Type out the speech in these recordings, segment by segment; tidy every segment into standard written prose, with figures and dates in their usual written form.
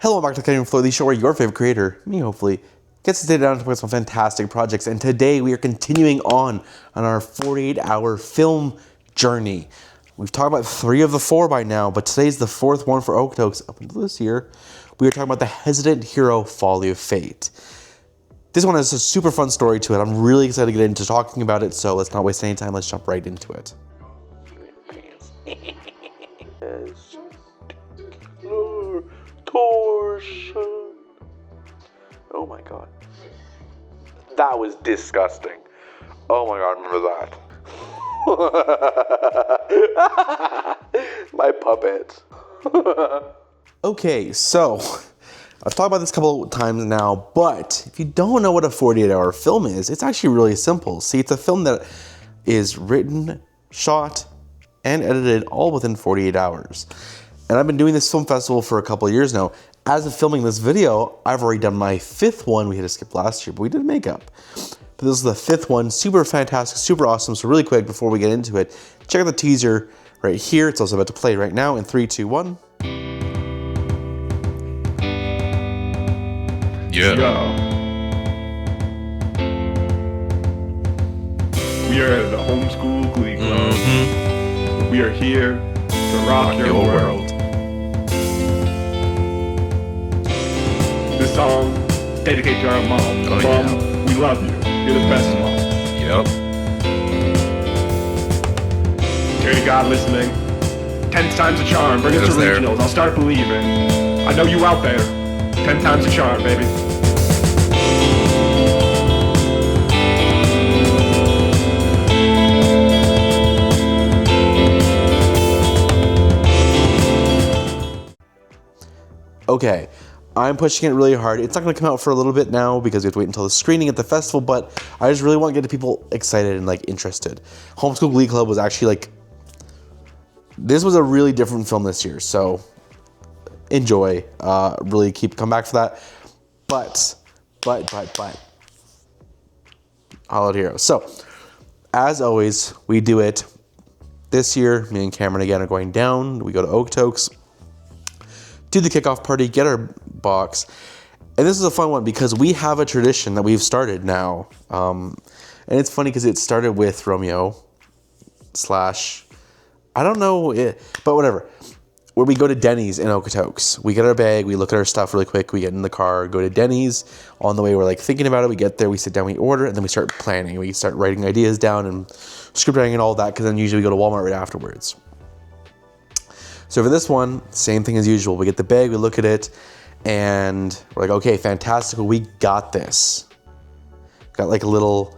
Hello, back to Cutting Flow, the show where your favorite creator, me hopefully, gets to sit down and talk about some fantastic projects. And today we are continuing on our 48-hour film journey. We've talked about 3 of the 4 by now, but today's the 4th one for Okotoks. Up until this year, we are talking about the hesitant hero, Folly of Fate. This one has a super fun story to it. I'm really excited to get into talking about it, so let's not waste any time. Let's jump right into it. Torsion. Oh my god. That was disgusting. Oh my god, remember that. My puppet. Okay, so I've talked about this a couple of times now, but if you don't know what a 48-hour film is, it's actually really simple. See, it's a film that is written, shot, and edited all within 48 hours. And I've been doing this film festival for a couple of years now. As of filming this video, I've already done my 5th one. We had to skip last year, but we did makeup. But this is the 5th one. Super fantastic, super awesome. So really quick, before we get into it, check out the teaser right here. It's also about to play right now in 3, 2, 1. Yeah. Yo. We are the Homeschool Glee Club. Mm-hmm. We are here to rock your world. This song, dedicated to our mom. Oh, Mom, yeah. we love you. You're the best mom. Yep. Dear to God listening, 10 times a charm. Bring us to There. regionals. I'll start believing. I know you out there. 10 times a charm, baby. Okay, I'm pushing it really hard. It's not going to come out for a little bit now because we have to wait until the screening at the festival, but I just really want to get people excited and interested. Homeschool Glee Club was actually this was a really different film this year, so enjoy. Really come back for that. But, Hollow Hero. So, as always, we do it this year. Me and Cameron again are going down. We go to Okotoks, do the kickoff party, get our box. And this is a fun one because we have a tradition that we've started now. And it's funny because it started with Romeo / I don't know, but whatever. Where we go to Denny's in Okotoks. We get our bag, we look at our stuff really quick, we get in the car, go to Denny's. On the way, we're thinking about it, we get there, we sit down, we order, and then we start planning. We start writing ideas down and scripting and all that, because then usually we go to Walmart right afterwards. So for this one, same thing as usual. We get the bag, we look at it, and we're like, okay, fantastic, we got this. Got a little,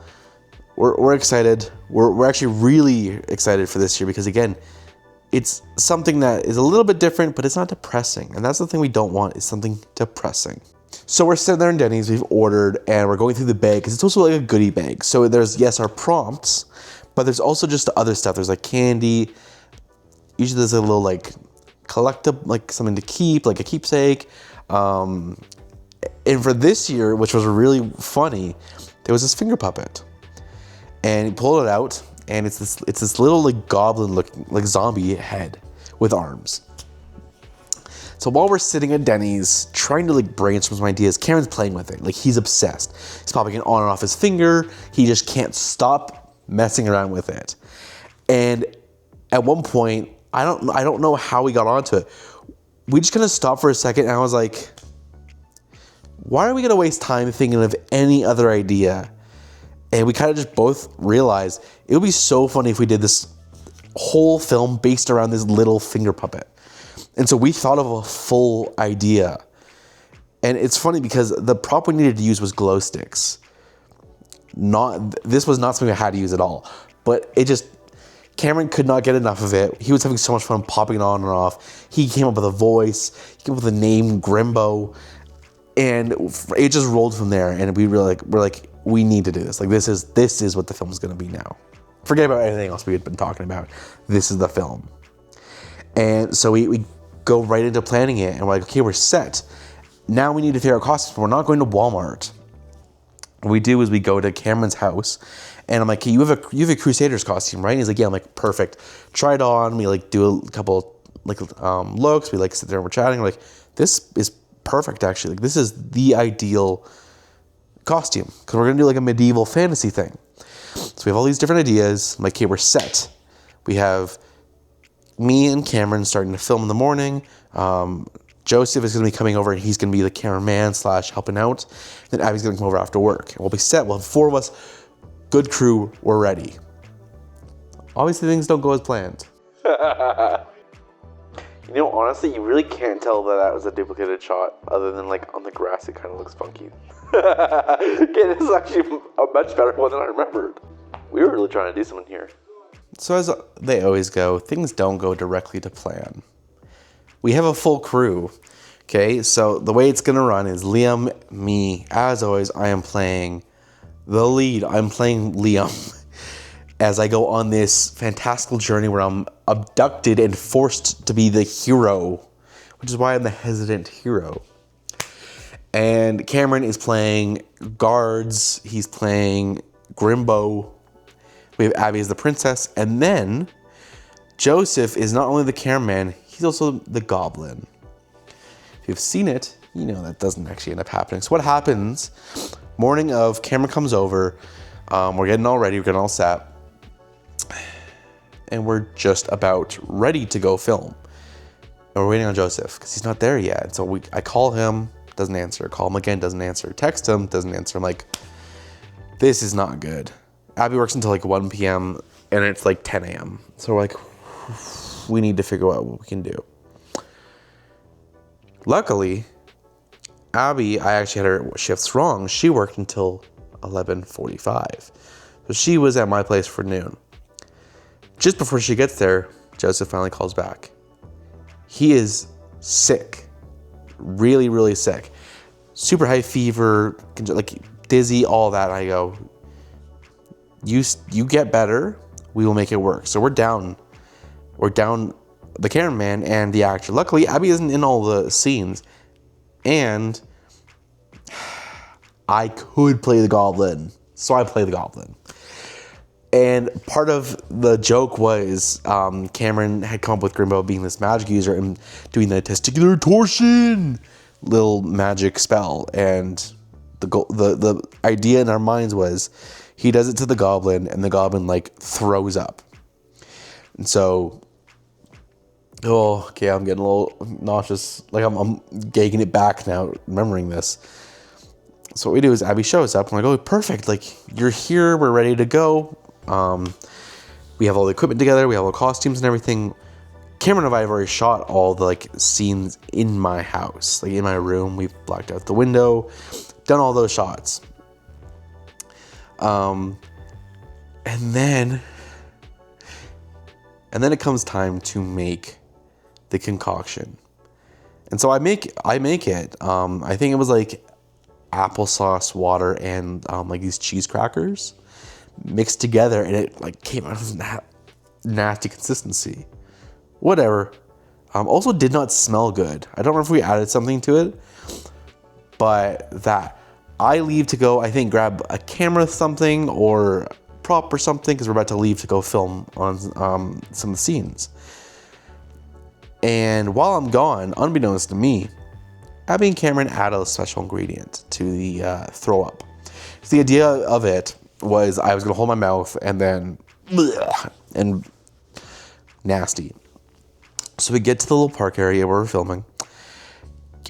we're excited. We're actually really excited for this year because again, it's something that is a little bit different, but it's not depressing. And that's the thing we don't want, is something depressing. So we're sitting there in Denny's, we've ordered, and we're going through the bag, because it's also a goodie bag. So there's, yes, our prompts, but there's also just the other stuff. There's candy. Usually there's a little collectible, something to keep, a keepsake. And for this year, which was really funny, there was this finger puppet. And he pulled it out, and it's this little goblin looking zombie head with arms. So while we're sitting at Denny's trying to brainstorm some ideas, Cameron's playing with it. He's obsessed. He's popping it on and off his finger. He just can't stop messing around with it. And at one point, I don't know how we got onto it. We just kind of stopped for a second, and I was like, why are we gonna waste time thinking of any other idea? And we kind of just both realized it would be so funny if we did this whole film based around this little finger puppet. And so we thought of a full idea. And it's funny because the prop we needed to use was glow sticks. This was not something I had to use at all. But Cameron could not get enough of it. He was having so much fun popping it on and off. He came up with a voice. He came up with a name, Grimbo. And it just rolled from there. And we're like, we need to do this. This is what the film is going to be now. Forget about anything else we had been talking about. This is the film. And so we go right into planning it. And we're like, okay, we're set. Now we need to figure out costumes. We're not going to Walmart. What we do is we go to Cameron's house. And I'm like, hey, you have a Crusaders costume, right? And he's like, yeah. I'm like, perfect. Try it on. We do a couple looks. We sit there and we're chatting. We're like, this is perfect, actually. Like, this is the ideal costume because we're going to do like a medieval fantasy thing. So we have all these different ideas. I'm like, okay, we're set. We have me and Cameron starting to film in the morning. Joseph is going to be coming over and he's going to be the cameraman / helping out. Then Abby's going to come over after work. And we'll be set. We'll have 4 of us. Good crew. We're ready. Obviously, things don't go as planned. You know, honestly, you really can't tell that was a duplicated shot, other than like on the grass, it kind of looks funky. Okay, this is actually a much better one than I remembered. We were really trying to do something here. So as they always go, things don't go directly to plan. We have a full crew. Okay, so the way it's gonna run is Liam, me. As always, I am playing the lead. I'm playing Liam. As I go on this fantastical journey where I'm abducted and forced to be the hero, which is why I'm the hesitant hero. And Cameron is playing guards. He's playing Grimbo. We have Abby as the princess. And then Joseph is not only the cameraman, he's also the goblin. If you've seen it, you know that doesn't actually end up happening. So what happens, morning of, Cameron comes over. We're getting all ready. We're getting all set. And we're just about ready to go film. And we're waiting on Joseph because he's not there yet. So I call him, doesn't answer. Call him again, doesn't answer. Text him, doesn't answer. I'm like, this is not good. Abby works until like 1 p.m. and it's like 10 a.m. So we're like, we need to figure out what we can do. Luckily, Abby, I actually had her shifts wrong. She worked until 11:45. So she was at my place for noon. Just before she gets there, Joseph finally calls back. He is sick. Really, really sick. Super high fever, like dizzy, all that. I go, you get better, we will make it work. So we're down the cameraman and the actor. Luckily, Abby isn't in all the scenes. And I could play the goblin. So I play the goblin. And part of the joke was Cameron had come up with Grimbo being this magic user and doing the testicular torsion little magic spell. And the idea in our minds was he does it to the goblin and the goblin like throws up. And so, oh, okay, I'm getting a little nauseous. Like I'm gagging it back now, remembering this. So what we do is Abby shows up. I'm like, oh, perfect. Like you're here. We're ready to go. We have all the equipment together. We have all the costumes and everything. Cameron and I have already shot all the like scenes in my house, like in my room. We've blacked out the window, done all those shots. And then it comes time to make the concoction. And so I make it. I think it was like applesauce, water, and like these cheese crackers mixed together, and it like came out of that nasty consistency. Whatever. Also did not smell good. I don't know if we added something to it, but that I leave to go, I think, grab a camera something or prop or something because we're about to leave to go film on some of the scenes. And while I'm gone, unbeknownst to me, Abby and Cameron add a special ingredient to the throw up. So the idea of it was I was going to hold my mouth and then and nasty. So we get to the little park area where we're filming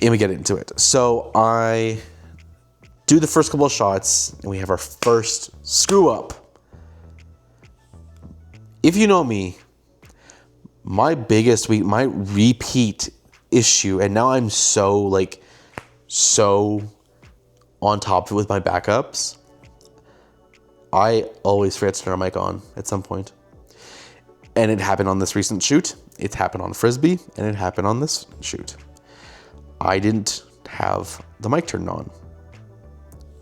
and we get into it. So I do the first couple of shots and we have our first screw up. If you know me, my repeat issue, and now I'm so on top of it with my backups, I always forget to turn my mic on at some point. And it happened on this recent shoot. It happened on Frisbee, and it happened on this shoot. I didn't have the mic turned on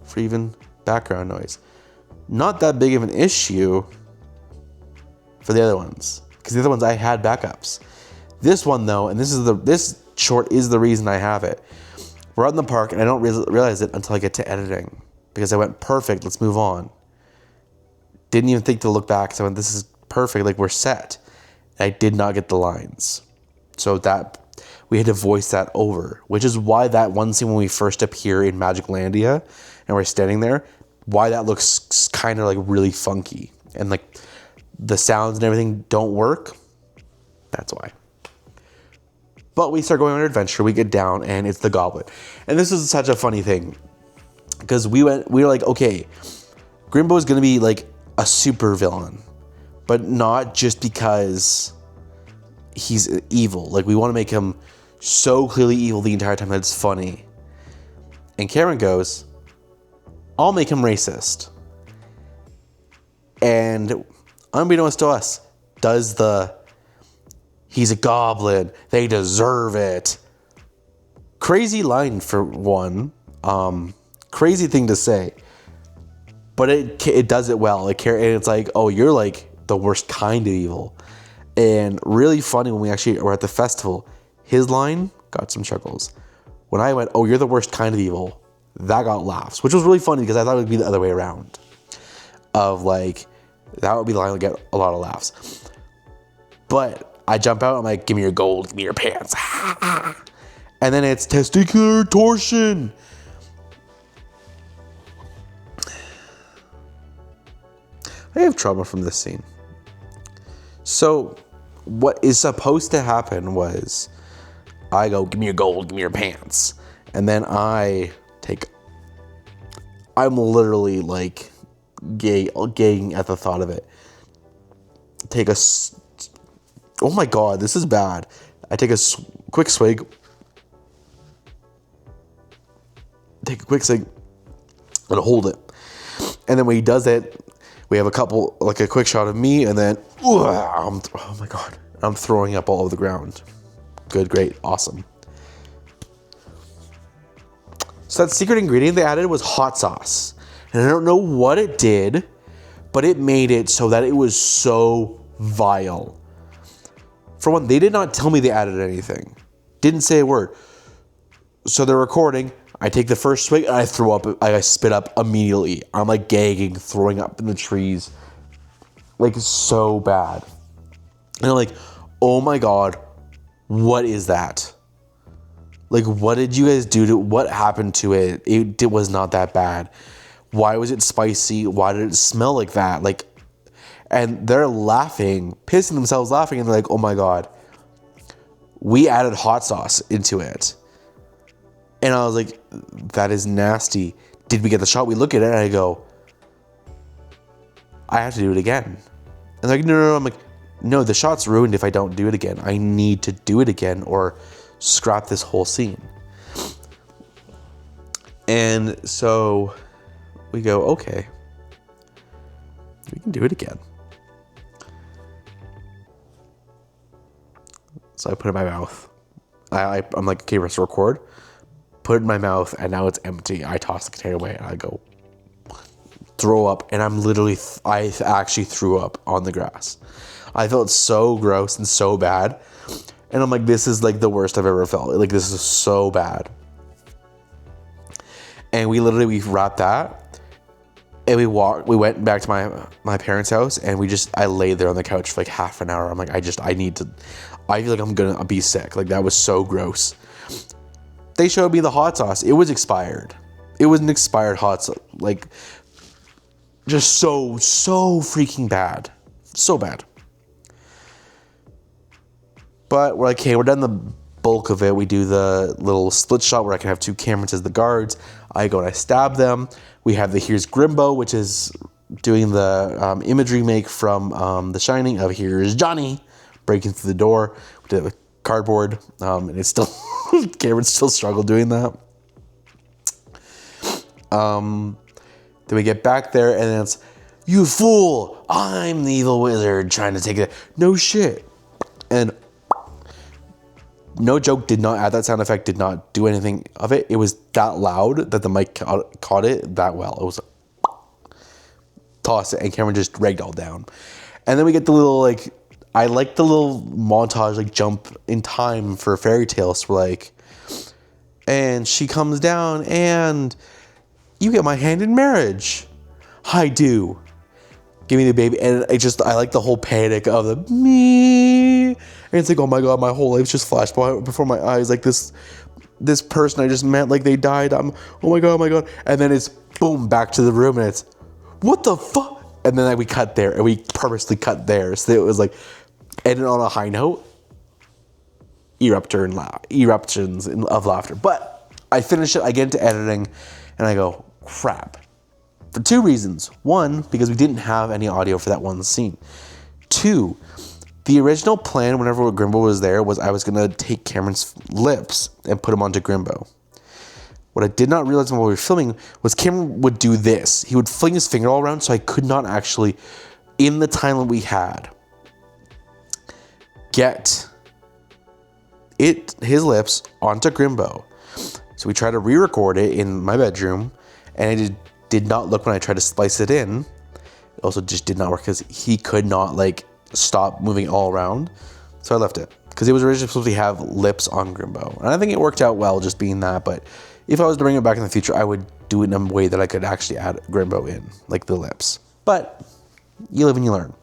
for even background noise. Not that big of an issue for the other ones, because the other ones I had backups. This one though, and this short is the reason I have it. We're out in the park, and I don't realize it until I get to editing, because I went, perfect, let's move on. Didn't even think to look back, so I went, this is perfect, like we're set. And I did not get the lines. So that we had to voice that over, which is why that one scene when we first appear in Magiclandia and we're standing there, why that looks kind of like really funky and like the sounds and everything don't work. That's why. But we start going on an adventure. We get down and it's the Goblin. And this is such a funny thing because we were like, okay, Grimbo is going to be like a super villain, but not just because he's evil. Like, we want to make him so clearly evil the entire time that it's funny. And Cameron goes, I'll make him racist. And unbeknownst to us, does he's a goblin, they deserve it. Crazy line for one. Crazy thing to say. But it does it well. And it's like, oh, you're like the worst kind of evil. And really funny when we actually were at the festival, his line got some chuckles. When I went, oh, you're the worst kind of evil, that got laughs, which was really funny because I thought it would be the other way around. Of like, that would be the line that would get a lot of laughs. But I jump out, I'm like, give me your gold, give me your pants. And then it's testicular torsion. I have trauma from this scene. So what is supposed to happen was I go, give me your gold, give me your pants. And then I'm literally like gaying at the thought of it. Oh my God, this is bad. I take a quick swig. Take a quick swig and hold it. And then when he does it, we have a quick shot of me, and then, oh my God, I'm throwing up all over the ground. Good, great, awesome. So that secret ingredient they added was hot sauce. And I don't know what it did, but it made it so that it was so vile. For one, they did not tell me they added anything. Didn't say a word. So they're recording. I take the first swig and I throw up. I spit up immediately. I'm like gagging, throwing up in the trees. Like, so bad. And I'm like, oh my God, what is that? Like, what did you guys do what happened to it? It was not that bad. Why was it spicy? Why did it smell like that? Like, and they're laughing, pissing themselves laughing. And they're like, oh my God, we added hot sauce into it. And I was like, that is nasty. Did we get the shot? We look at it and I go, I have to do it again. And they're like, no. I'm like, no, the shot's ruined if I don't do it again. I need to do it again or scrap this whole scene. And so we go, okay, we can do it again. So I put it in my mouth. I'm like, okay, let's record. Put it in my mouth, and now it's empty. I toss the container away, and I go throw up, and I actually threw up on the grass. I felt so gross and so bad, and I'm like, this is like the worst I've ever felt. Like, this is so bad. And we wrapped that, and we went back to my parents' house, and I laid there on the couch for like half an hour. I'm like, I feel like I'm gonna be sick. Like, that was so gross. They showed me the hot sauce. It was expired. It was an expired hot sauce. Like, just so freaking bad. So bad. But we're like, okay, we're done the bulk of it. We do the little split shot where I can have two cameras as the guards. I go and I stab them. We have here's Grimbo, which is doing the imagery make from The Shining of here's Johnny breaking through the door. We did it with cardboard, and it's still Cameron still struggled doing that. Then we get back there, and then it's, you fool! I'm the evil wizard trying to take it. No shit. And no joke, did not add that sound effect, did not do anything of it. It was that loud that the mic caught it that well. It was toss it, and Cameron just ragdolled down. And then we get the little I like the little montage, jump in time for fairy tales. We're and she comes down and you get my hand in marriage. I do. Give me the baby. And I like the whole panic of the me. And it's like, oh my God, my whole life just flashed before my eyes. Like this person I just met, like they died. Oh my God, oh my God. And then it's boom, back to the room and it's, what the fuck? And then like, we cut there and we purposely cut there. So it was like, ended on a high note. Eruptions of laughter. But I finish it, I get into editing, and I go, crap. For two reasons. One, because we didn't have any audio for that one scene. Two, the original plan whenever Grimbo was there was I was going to take Cameron's lips and put them onto Grimbo. What I did not realize when we were filming was Cameron would do this. He would fling his finger all around, so I could not actually, in the time that we had, get his lips onto Grimbo. So we tried to re-record it in my bedroom, and it did not look when I tried to splice it in. It also just did not work because he could not like stop moving all around. So I left it because it was originally supposed to have lips on Grimbo, and I think it worked out well just being that. But if I was to bring it back in the future, I would do it in a way that I could actually add Grimbo in, like the lips. But you live and you learn.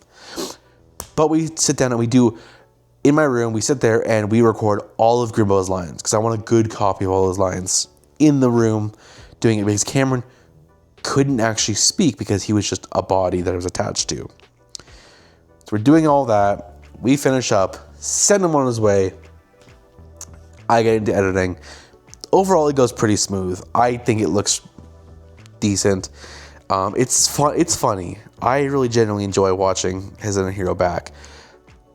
But we sit down and we do. In my room, we sit there and we record all of Grimbo's lines because I want a good copy of all his lines in the room doing it because Cameron couldn't actually speak because he was just a body that it was attached to. So we're doing all that. We finish up, send him on his way. I get into editing. Overall, it goes pretty smooth. I think it looks decent. It's fun. It's funny. I really genuinely enjoy watching Hesitant Hero back.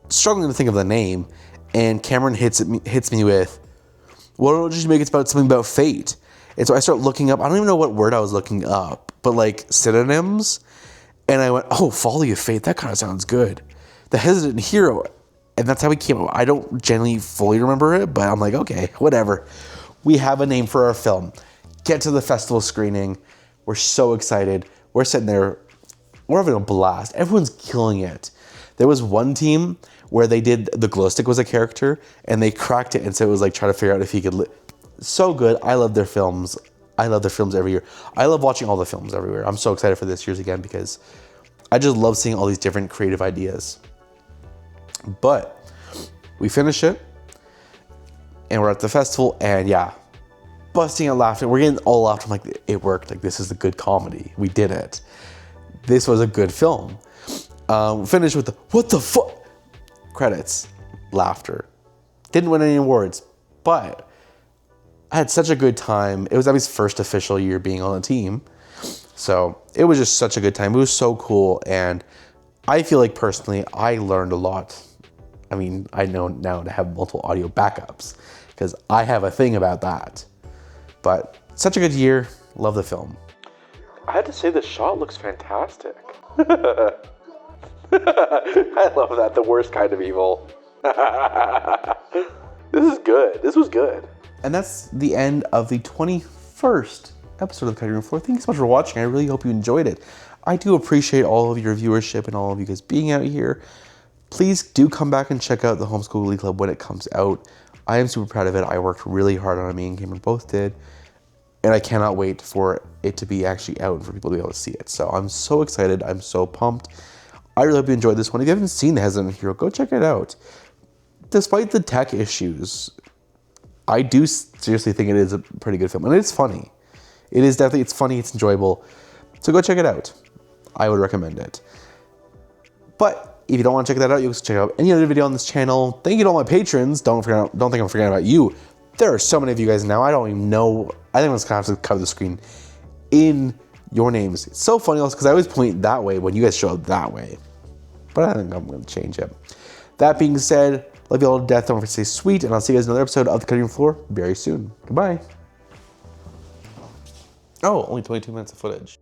Struggling to think of the name, and Cameron hits me with, why don't you just make it about something about fate? And so I start looking up, I don't even know what word I was looking up, but like synonyms, and I went, oh, Folly of Fate, that kind of sounds good. The Hesitant Hero, and that's how we came up. I don't generally fully remember it, but I'm like, okay, whatever. We have a name for our film. Get to the festival screening. We're so excited. We're sitting there, we're having a blast. Everyone's killing it. There was one team where they did the glow stick was a character and they cracked it, and so it was like trying to figure out if he could so good. I love their films. I love their films every year. I love watching all the films everywhere. I'm so excited for this year's again because I just love seeing all these different creative ideas. But we finish it and we're at the festival and yeah, busting out laughing. We're getting all laughter. I'm like, it worked. Like, this is a good comedy. We did it. This was a good film. Finished with the what the fuck credits, laughter. Didn't win any awards, but I had such a good time. It was Abby's first official year being on the team, so it was just such a good time. It was so cool, and I feel like personally I learned a lot. I mean, I know now to have multiple audio backups because I have a thing about that. But such a good year. Love the film. I had to say the shot looks fantastic. I love that. The worst kind of evil. This is good. This was good. And that's the end of the 21st episode of the Cutting Room Floor. Thank you so much for watching. I really hope you enjoyed it. I do appreciate all of your viewership and all of you guys being out here. Please do come back and check out the Homeschool Glee Club when it comes out. I am super proud of it. I worked really hard on it. Me and Cameron both did. And I cannot wait for it to be actually out and for people to be able to see it. So I'm so excited. I'm so pumped. I really hope you enjoyed this one. If you haven't seen The Hesitant Hero, go check it out. Despite the tech issues, I do seriously think it is a pretty good film. And it's funny. It is definitely, it's funny, it's enjoyable. So go check it out. I would recommend it. But if you don't want to check that out, you can check out any other video on this channel. Thank you to all my patrons. Don't think I'm forgetting about you. There are so many of you guys now. I don't even know. I think I'm just going to have to cover the screen in your names. It's so funny also because I always point that way when you guys show up that way. But I think I'm going to change it. That being said, love you all to death. Don't forget to stay sweet. And I'll see you guys in another episode of The Cutting Room Floor very soon. Goodbye. Oh, only 22 minutes of footage.